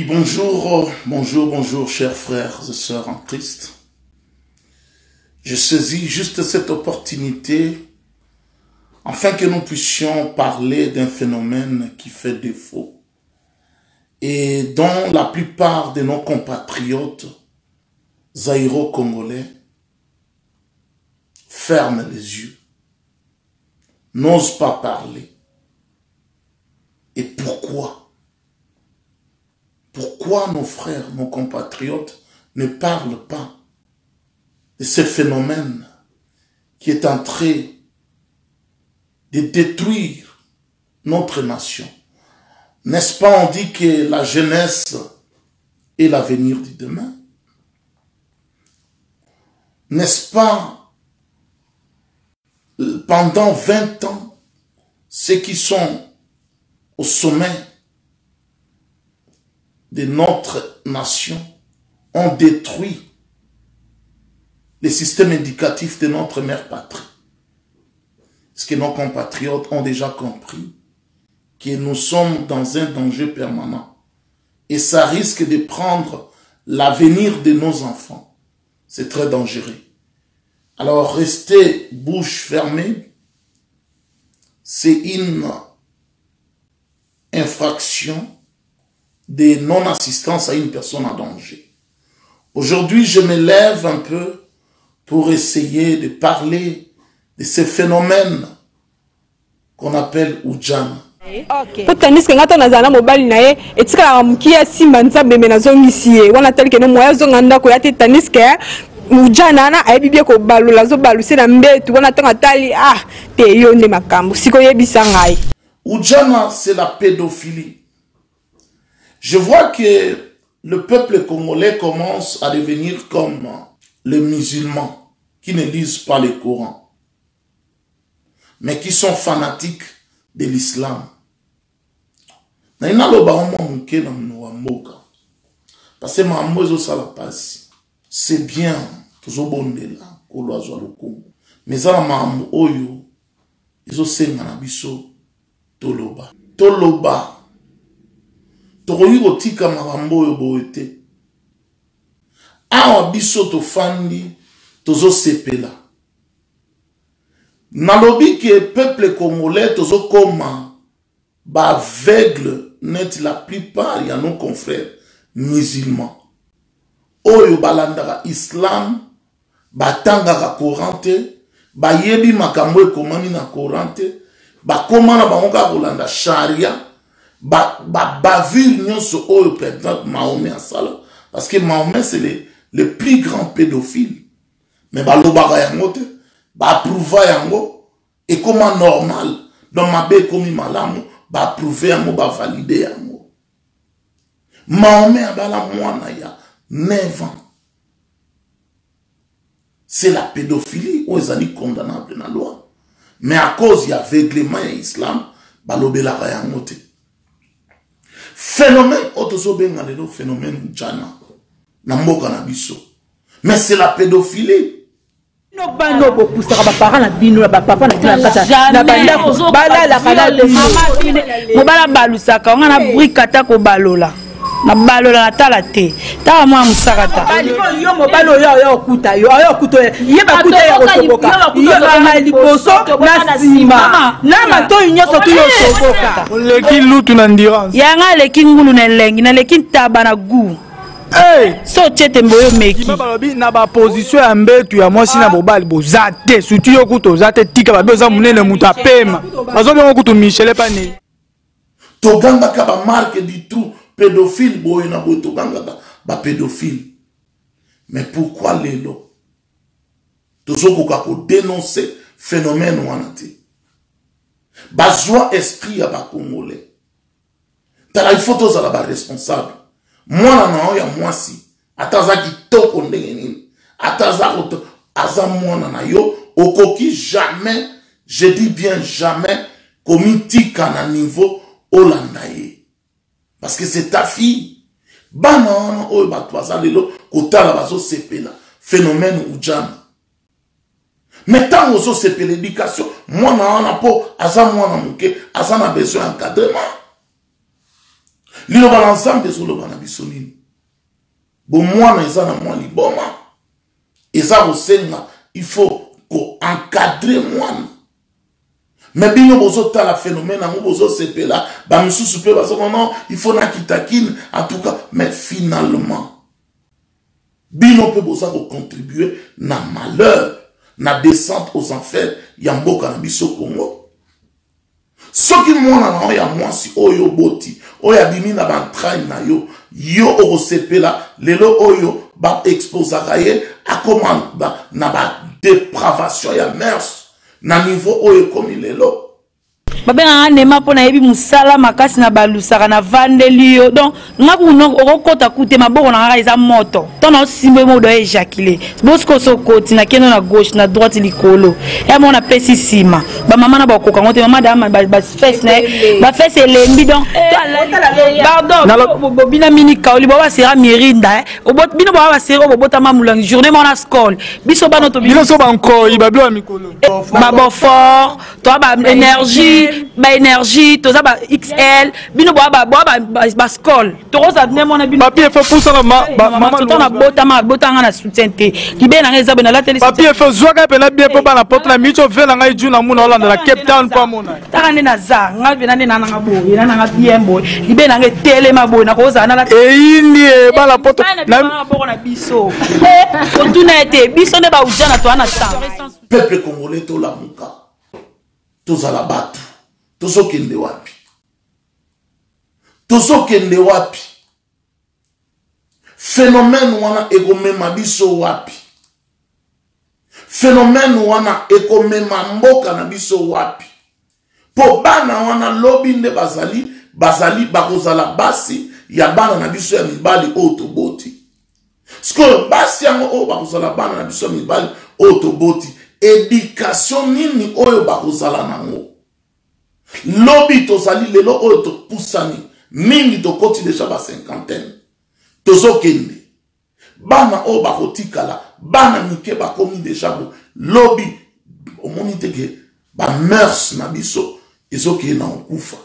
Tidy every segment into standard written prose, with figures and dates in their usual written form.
Oui, bonjour, bonjour, chers frères et sœurs en Christ. Je saisis juste cette opportunité afin que nous puissions parler d'un phénomène qui fait défaut et dont la plupart de nos compatriotes zaïro-congolais ferment les yeux, n'osent pas parler. Et pourquoi? Pourquoi nos frères, nos compatriotes ne parlent pas de ce phénomène qui est en train de détruire notre nation? N'est-ce pas, on dit que la jeunesse est l'avenir du demain? N'est-ce pas, pendant 20 ans, ceux qui sont au sommet de notre nation ont détruit le système éducatif de notre mère patrie? Est-ce que nos compatriotes ont déjà compris que nous sommes dans un danger permanent et ça risque de prendre l'avenir de nos enfants? C'est très dangereux. Alors rester bouche fermée, c'est une infraction de non-assistance à une personne en danger. Aujourd'hui, je me lève un peu pour essayer de parler de ce phénomène qu'on appelle Ujana. Po tandis que ngata nazana mobali na ye etika mukia simba nzambe menazo misie wana tali ke no moya zo nganda ko yate tandis que Ujana na ayebibie ko balula zo baluse na mbetu wana tanga tali te yonde makambo siko yebisa ngai. Ujana, c'est la pédophilie. Je vois que le peuple congolais commence à devenir comme les musulmans qui ne lisent pas le Coran, mais qui sont fanatiques de l'islam. Parce que c'est bien, mais toloba tokoyi kotika makambo oyo boete awa biso tofandi tozosepela nalobi ke peuple congolais tozokoma baveugle net la plupart ya nos confrères musulmans oyo balandaka islam batangaka Coran te bayebi makambo ekomani na Coran te bakoma na bango kaka kolanda charia bavure nyonso oyo par exemple Mahomet asala parce que Mahomet c'est le plus grand pédophile mais balobaka yango te baapprouva yango et comment normal donc mabe ekomi malamu baapprouve yango bavalide yango. Mahomet abala mwana ya 9 ans. C'est la pédophilie oyo ezali condamnable na loi mais à cause ya aveuglement ya islam balobelaka yango te. Phénomène autosobenga lelo phénomène Ujana na mboka na biso, mais c'est la pédophilie. No bano bo pusaka ba parents na bino ba papa na bino na banda ko bala la kana de mo bala balusaka nga na brikata ko balola na balola tala te ta mwa musakata yo mo balo yo okuta yo okuto ye ba kuta yo kotoboka yo na liboso na sima na mato nyoso tu yo soboka leki lutu na endurance yanga leki ngulu na lengi na leki taba na gu so tete mboyo meki balobi na ba position ya mbetu ya mwasi na bobali bozate sutu yo kuto zate tika ba beza munene muta pema bazo bongo kutu Michel pane toganga ka ba marque du tout pédophile boy na boy toganga ba pédophile. Mais pourquoi lelo tozokoka ko dénoncer phénomène wana te bazwa esprit ya ba congolais tala il faut tozala ba responsable. Mwana na oya mwasi ataza kitoko ndenge nini ataza aza mwana na yo okoki jamais, je dis bien jamais, komitika na niveau olandaye parce que c'est ta fille. Bana oyo batwaza lelo kotala bazo sepela phénomène Ujana. Mais tant ozo sepela l'éducation mwana wana po aza mwana muke aza na besoin d'encadrement. liloba na ensemble ezoloba na biso nini bomwana eza na mwa liboma eza kosenga il faut encadrer mwana mais bino bozotala phénomène yango bozosepela bamisusu mpe bazoma non il faut nakitakine en tout cas mais finalement bino mpe boza kocontribuer na malheur na descente aux enfers ya mboka na biso Congo soki mwana na oyo ya mwasi oyo boti oyo abimi na bantraille na yo yo okosepela lelo oyo baexposaka ye akoma na badepravation ya mœurs na niveau oyo ekomi lelo babenga ndema mpo nayebi musala makasi na balusaka na vandeli yo donc nga kuno okokota kute maboko na nga eza moto tona osimbe mo do éjaculer bosko sokoti na keno na gauche na droite likolo ya mona pesi sima ba mama na bakoka ngote mama dama ba face na ba face elembi donc pardon bobina mini kaoli bo ba sera mirinda obot bino ba sera obota mamulang journée mona scole biso ba noto bino so ba encore ibablo mikolo ba bo fort to ba énergie ba énergie toza ba XL bino ba scole to rosa nemona bino papier fait pour ça maman to na bota nga na soutien te libe na ngeza bena la télé papier fait zoaka pena bien po ba na porte na micho vela nga iju na muna Hollande na Cape Town pa mona taka ne na za nga vena ne na nga boye na nga bien boye libe na nge tele maboye na koza na la eyindi ba la porte na boko na biso o tuna ete biso ne ba ujana to ana ta peuple congolais to la muka tozala batu tozokende wapi tozokende wapi phénomène wana ekomema biso wapi phénomène wana ekomema mboka na biso wapi po bana wana lobi nde bazali bakozala basi ya bana na biso ya mibali oyo toboti sikoyo basi yango oyo bakozala bana na biso ya mibali oyo toboti éducation nini oyo bakozala nango lobi tozali lelo oyo topusani mingi tokoti deja ba cinquantaine tozokende bana oyo bakotikala bana mike bakomi deja bo lobi omoni teke ba mœurs na biso ezokeye na okufa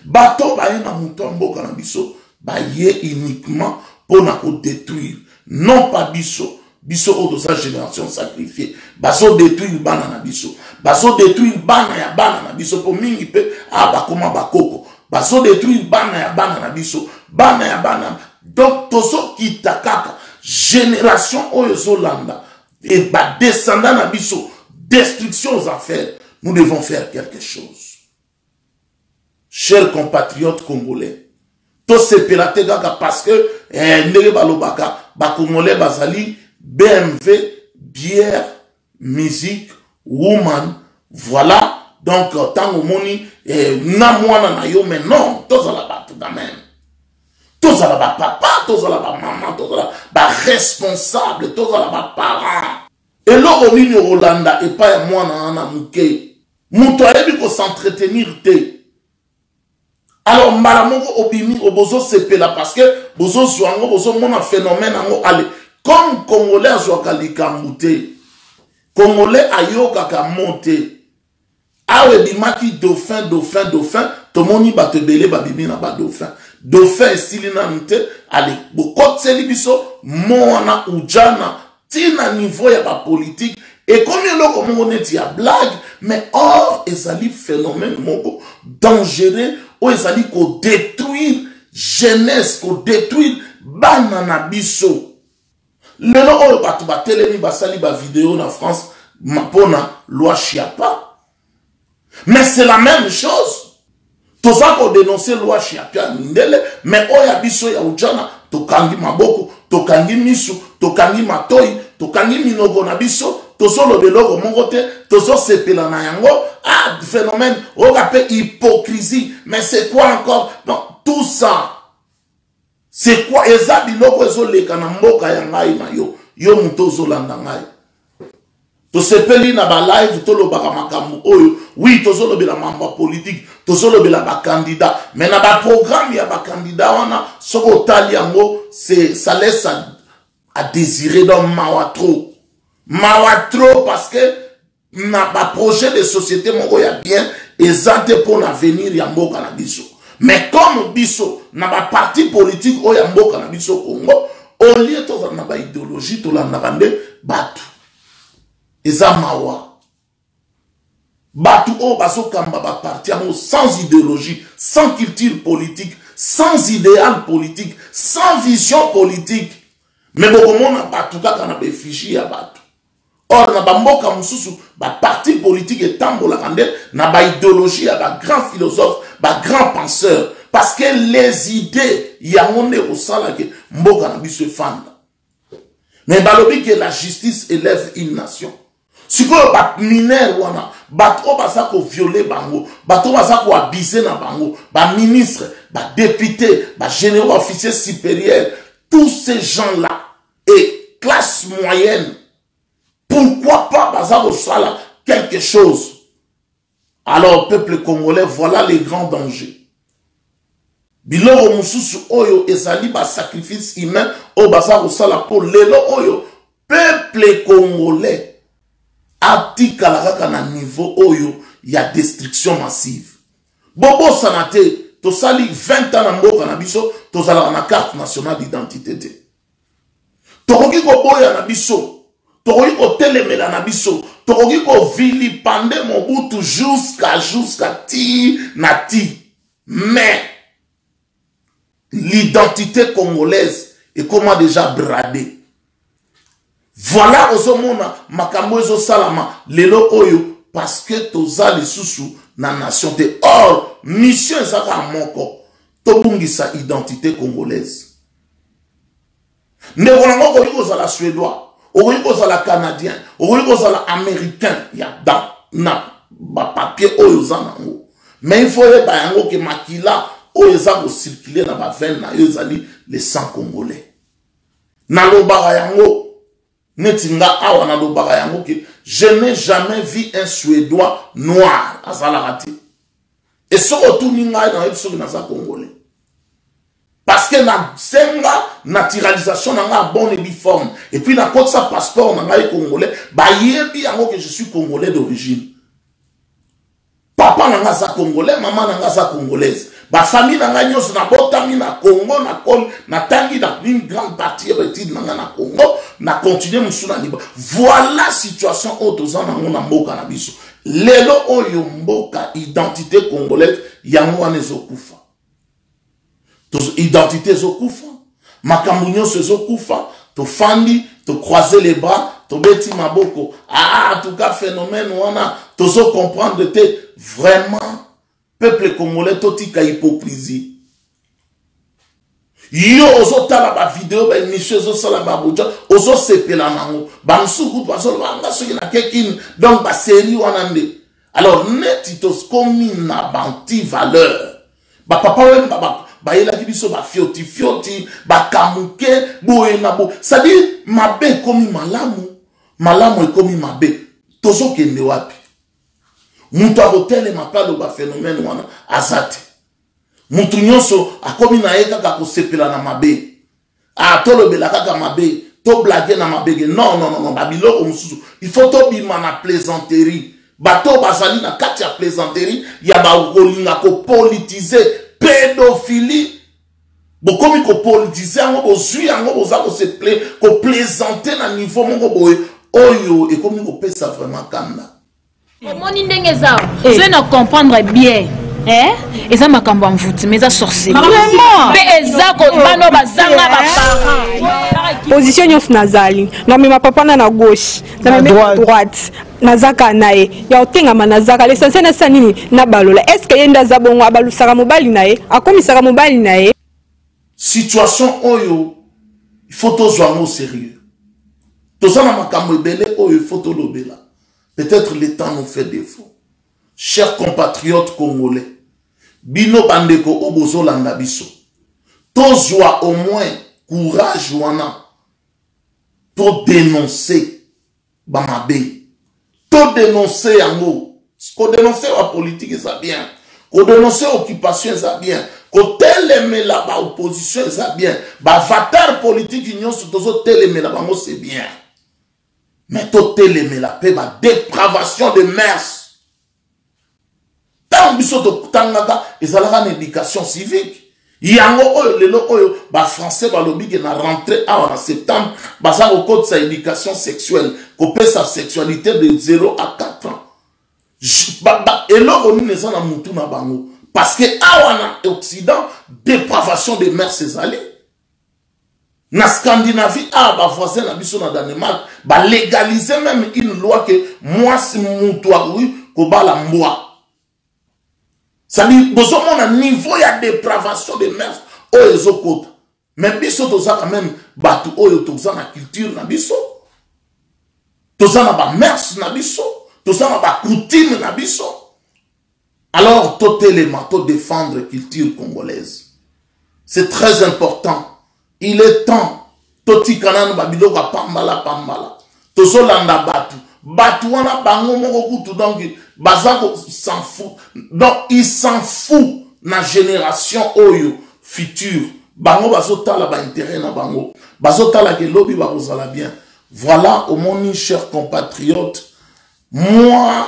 bato baye na moto mboka na biso baye uniquement mpona kodétruire non pas biso oyo toza génération sacrifiée baso détruire bana na biso baso détruire bana ya bana na biso po mingi pe bakoma bakoko baso détruire bana ya bana na biso bana ya bana donc tozo kita kaka génération oyo zolanda et descendant na biso destruction aux affaires. Nous devons faire quelque chose, chers compatriotes congolais. Tous ces pirates parce que ndenge balobaka ba congolais bazali BMW, bière, musique, woman, voilà. Donc, tant au moni, na mwana na yo, mais non, tous à la batte quand même. Tous à la batte papa, tous à la batte maman, tous à la batte responsable, tous à la batte parents. Et là, au ligne Rolanda, et pas moi na mouké. Mouto ayebi ko s'entretenir te. Alors, malamongo obimi, obozo sepela, parce que, bozo zwango, bozo mona phénomène ango, allez. Comme Congolais a joué à monter, Congolais a joué monter. Awe bimaki dauphin, dauphin, dauphin. Tout le monde va te belé, va bibi na ba dauphin. Dauphin est stylé na monter. Allez, beaucoup de célibiso, moana ujana, tina niveau ya ba politique. Et comme il y a comme on est à blague, mais or, ils allaient phénomène mongo dangereux, ou ils allaient qu'on détruire jeunesse, qu'on détruire banana biso. Le nom oyo batu ba telemi basali ba vidéo na France pona loi Chiapa. Mais c'est la même chose. Toza ko dénoncer loi Chiapa mindele, mais oya biso ya ujana tokangi maboko, tokangi misu, tokangi matoi, tokangi minogo na biso, tozo lo beloko mongo te, tozo sepela na yango, phénomène, on appelle hypocrisie. Mais c'est quoi encore? Non, tout ça. C'est quoi? Eza biloko ezo leka na mboka ya ngai na yo. Yo muto zolanda ngai. To sepeli na ba live to lo baka makambo oyo. Oui, to zolo bela mamba politique, to zolo bela ba candidat. Mais na ba programme ya ba candidat wana soko tali yango, ça laisse à désirer dans mawatro. Mawatro parce que na ba projet de société moko ya bien ezante pour l'avenir ya mboka na biso. Mais comme biso, na ba parti politique oya mboka na biso Congo, au lieu de na ba idéologie, to la narande batu. Eza mawa. Batu o baso kamba ba parti sans idéologie, sans culture politique, sans idéal politique, sans vision politique. Mais beaucoup na batu kaka na befichi ya batu. Or na ba mboka mususu ba parti politique et tambola kande na ba idéologie ya ba grand philosophe, ba grand penseur. Parce que les idées, il y a un au sala que mboka na biso fanda. Mais balobi que la justice élève une nation. Si vous bat mineur wana, bat o basa ko violer bango, bat o basa ko abuser na bango, ba ministre, ba député, ba généraux officiers supérieurs, tous ces gens-là et classe moyenne, pourquoi pas basa ko sala quelque chose? Alors peuple congolais, voilà les grands dangers. Biloro mususu oyo ezali ba sacrifice humain o basa ko sala pour lelo oyo peuple congolais. Atika la kaka na niveau oyo ya destruction massive. Bobo sanate to sali 20 ans na mboka na biso to sala na carte nationale d'identité te. Tokoki ko boya na biso, tokoki ko telemela na biso, tokoki ko vili pande Mobutu jusqu'à ti na ti. Mais l'identité congolaise est comment déjà bradée. Voilà ozomona makambo ezo salama lelo oyo parce que toza lisusu na nation te. Or mission ezaka moko tobungisa identité congolaise. Ndeko nango ko yiko la suédois, oyiko la canadien, oyiko la américain ya da na ba papier oyo zanango. Mais il faut ba yango ke makila oyo za ko circuler na ba veine na yo zali les sang congolais. Na lobara yango Netinga awa na lobaka yango ke je n'ai jamais vu un Suédois noir à Salarati. Et ce retour ninga na ebiso na za congolais. Parce que na senga naturalisation na nga bonne uniforme et puis na code sa passeport na nga congolais ba yebi yango que je suis congolais d'origine. Papa na nga za congolais, maman na nga za congolaise. Ba famille na nga nyos na botami na Congo na kol na tangi na une grande partie retide na nga na Congo na continuer musuna liba. Voilà situation autoza na ngona mboka na biso. Lelo oyo mboka identité congolaise yango wana ezokufa. To identité ezokufa. Makambo nyonso ezokufa. To fandi, to croiser les bras, to beti maboko. Ah, en tout cas phénomène wana to so comprendre te vraiment peuple congolais totika hypocrisie. Yo ozo tala ba vidéo ba émission ozo sala ba boja ozo sepela nango ba nsuku bazo ba soki na kekin donc ba série wana nde. Alors netitos komi na banti valeur. Ba papa we ba yela ki biso ba fioti ba kamuke boye na bo. Ça dit mabe komi malamu komi mabe. Tozo kende wapi? Mutu akotele mapalo ba phénomène wana azate. Mutu nyonso akomi na eka kako sepela na mabe. Ah tolo bela kaka mabe, to blague na mabege. Non, babiloko mususu. Il faut to bima na plaisanterie. Bato bazali na kati ya plaisanterie, ya ba rolinga ko politiser pédophilie. Bokomi ko politiser yango bozui yango boza ko se ko plaisanter na niveau moko boye. Oyo ekomi ko pesa vraiment kanda. Moni ndenge zao, je ne comprendre bien. Et ça m'a cambo en foot, mais ça sorcier. Position yof nazali. Na mema papa na gauche, na mema droite. Nazaka nae. Ya otenga manazaka. L'essentiel na sanini na balola. Est-ce que yenda zabongo abalu saka mobali nae? Akomi saka mobali nae? Situation oyo, il faut to jouer au sérieux. To ça na makambo ebele oyo il faut to lobela. Peut-être le temps nous fait défaut. Chers compatriotes congolais, bino bandeko obozo landa biso. Tozwa au moins courage wana to dénoncer bamabe. To dénoncer yango. Ko dénoncer la politique ça bien. Ko dénoncer occupation ça bien. Ko teleme la ba opposition ça bien. Ba vatar politique union sur tozo teleme la bango c'est bien. Mais to teleme la paix ba dépravation de mœurs. tant biso to tangaka ezalaka na éducation civique. Yango oyo lelo oyo ba français ba lobi ke na rentrée en septembre baza ko code sa éducation sexuelle ko pesa sexualité de 0 à 4 ans. Eloko nini eza na mutu na bango parce que awa na Occident dépravation des mœurs ezali. Na Scandinavie ba voisin na biso na Danemark ba légaliser même une loi que moi si mutu awi ko bala mbwa. Ça dit, nous avons un niveau de dépravation des mœurs. Mais biso toza quand même batu oyo toza na culture na biso. Toza na ba mœurs na biso, toza na ba coutume na biso. Alors tout élément to défendre la culture congolaise. C'est très important. Il est temps to tikana ba biloko pambala. Tozo landa batu. Batu wana bango moko kutu donc bazako s'en fout. Donc il s'en fout na génération oyo future. Bango bazotala ba intérêt na bango. Bazotala ke lobi bazala bien. Voilà au mon cher compatriote, moi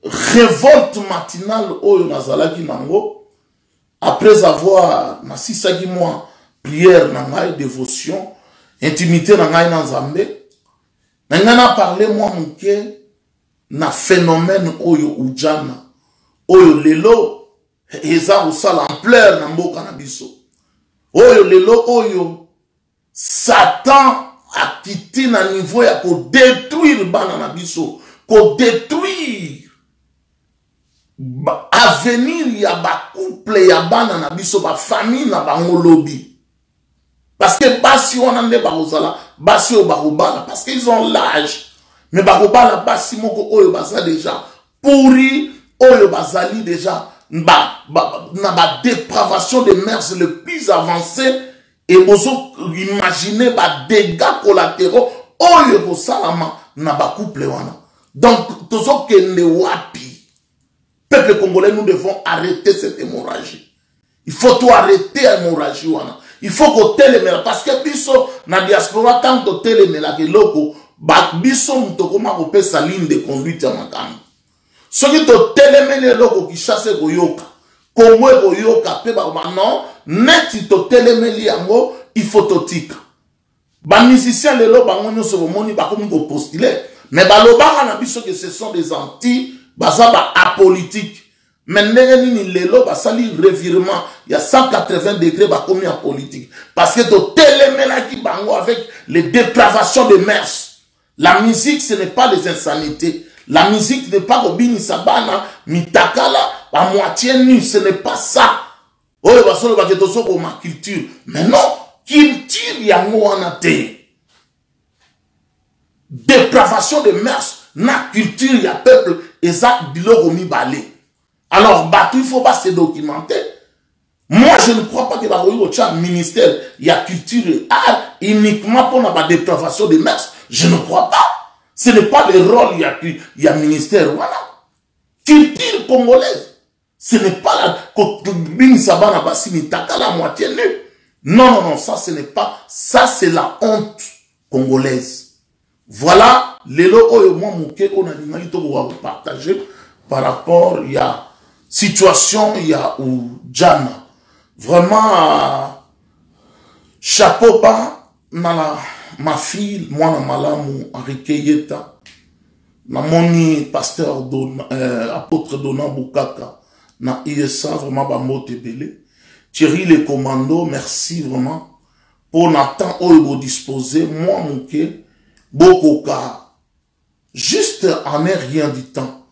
révolte matinale oyo nazalaki nango après avoir na sisaki moi prière na ngai dévotion, intimité na ngai na Nzambe. Nangana parler moi mouke na phénomène oyo ujana oyo lelo eza osala ampleur na mboka na biso oyo lelo oyo Satan a quitté na niveau ya ko détruire bana na biso ko détruire avenir ya ba couple ya bana na biso ba famille na bango lobi. Parce que basi on ande barozala, basi o barobala, parce qu'ils ont l'âge. Mais barobala basi moko oyo baza déjà pourri, oyo bazali déjà na ba dépravation des mœurs le plus avancé et bozo imaginer ba dégâts collatéraux oyo ko salama na ba couple wana. Donc tozo kende wapi. Peuple congolais, nous devons arrêter cette hémorragie. Il faut tout arrêter l'hémorragie wana. Il faut que télémela parce que biso na diaspora tant que télémela que loko ba biso mutokoma ko pesa ligne de conduite ya makambo. Soki to télémela loko ki chasse ko yoka. Komwe ko yoka pe ba non net to télémeli yango il faut to tika. Ba musiciens lelo bango nyoso bomoni ba komi ko postuler mais ba lobaka na biso que ce sont des anti bazaba apolitiques. Maintenant, lelo basali revirement, il y a 180 degrés bakomi en politique. Parce que to télémena qui bango avec les dépravations de mœurs. La musique, ce n'est pas les insanités. La musique n'est pas Robini Sabana, Mitakala, à moitié nu, ce n'est pas ça. Oh, basolo baketoso ko ma culture. Mais non, culture yango anate. Dépravation de mœurs, na culture ya peuple, exact biloko mi balé. Alors, il faut pas se documenter. Moi, je ne crois pas que le ministère, il y a culture et art uniquement pour la dépravation des mœurs. Je ne crois pas. Ce n'est pas le rôle, il y a ministère. Voilà. Culture congolaise. Ce n'est pas la moitié nue. Non, ça ce n'est pas. Ça c'est la honte congolaise. Voilà. Les lois, moi, on a partager par rapport, il y a situation, il y a où Djana. Vraiment, chapeau bas, ma fille, moi, na malamu, Enrique Yeta, na moni, pasteur, apôtre Dona Bukaka, na ISA, vraiment, ba mote belé. Thierry les commandos, merci vraiment, pour Nathan, oyo disposer, moi, mouké, bokoka, juste en est rien du temps.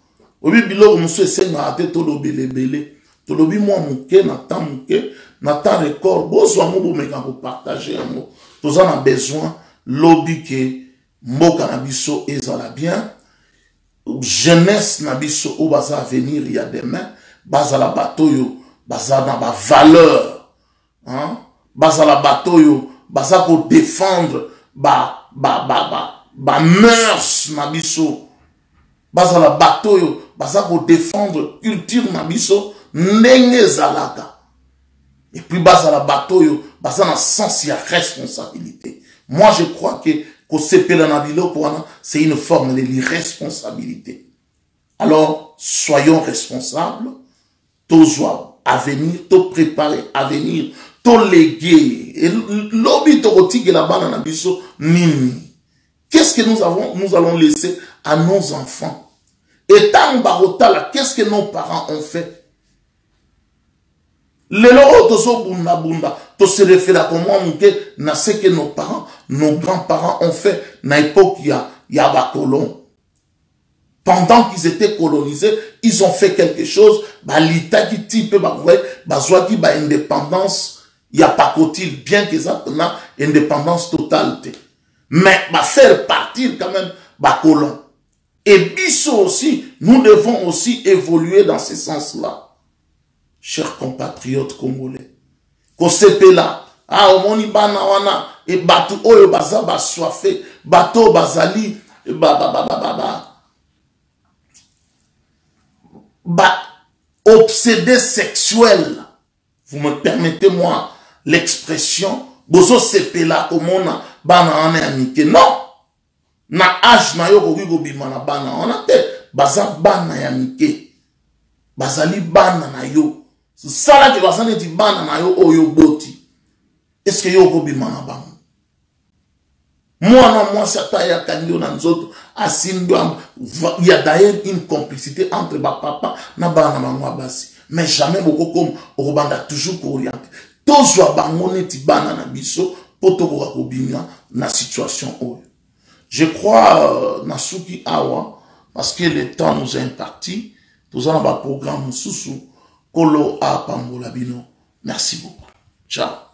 Obi bilo monsieur senga ate tolo belebele tolobi moi muke natan record bozwa mo bomeka ko partager yango toza na besoin lobi ke mboka na biso ezala bien jeunesse na biso o baza avenir ya demain bazala batoyo baza na ba valeur hein bazala batoyo baza ko défendre ba mœurs na biso bazala batoyo baza ko défendre culture na biso ndenge zalaka et puis bazala batoyo baza na sens ya responsabilité. Moi je crois que ko sepela na biloko wana c'est une forme de l'irresponsabilité. Alors soyons responsables, tozwa avenir, to préparer avenir, to léguer. Et l'obi to rotige la bana na biso nini. Qu'est-ce que nous allons laisser à nos enfants? Et tant barota, qu'est-ce que nos parents ont fait? Le loro tozo bunda bunda, to se réfère à comment na ce que nos parents, nos grands-parents ont fait na époque ya ba colon. Pendant qu'ils étaient colonisés, ils ont fait quelque chose, bah l'État qui type bah soit qui bah indépendance, y a pas qu'au-il bien qu'ils ont indépendance totale. Mais bah faire partir quand même bah colon. Et biso aussi, nous devons aussi évoluer dans ce sens-là. Chers compatriotes congolais, qu'on sepe là, ah, omoni bana wana, et batu oyo baza ba soifé, bato bazali, obsédé sexuel. Vous me permettez-moi l'expression, bozo sepe là, omona bana wana amike. Non! Na âge na yo kokigo bimana bana wana te, baza bana ya mike. Bazali bana na yo. Ça là que bazane di bana na yo oyo boti. Est-ce que yo ko bimana bango? Moi ça ya kanyo na nzoto asindo. Il y a d'ailleurs une complicité entre ba papa na bana bango basi. Mais jamais beaucoup comme obanda toujours pour orienter. Tozwa bango neti bana na biso poto ko bimia na situation oyo. Je crois Nasuki Awa, parce que le temps nous est imparti, nous avons un programme sous Kolo A Pambolabino. Merci beaucoup. Ciao.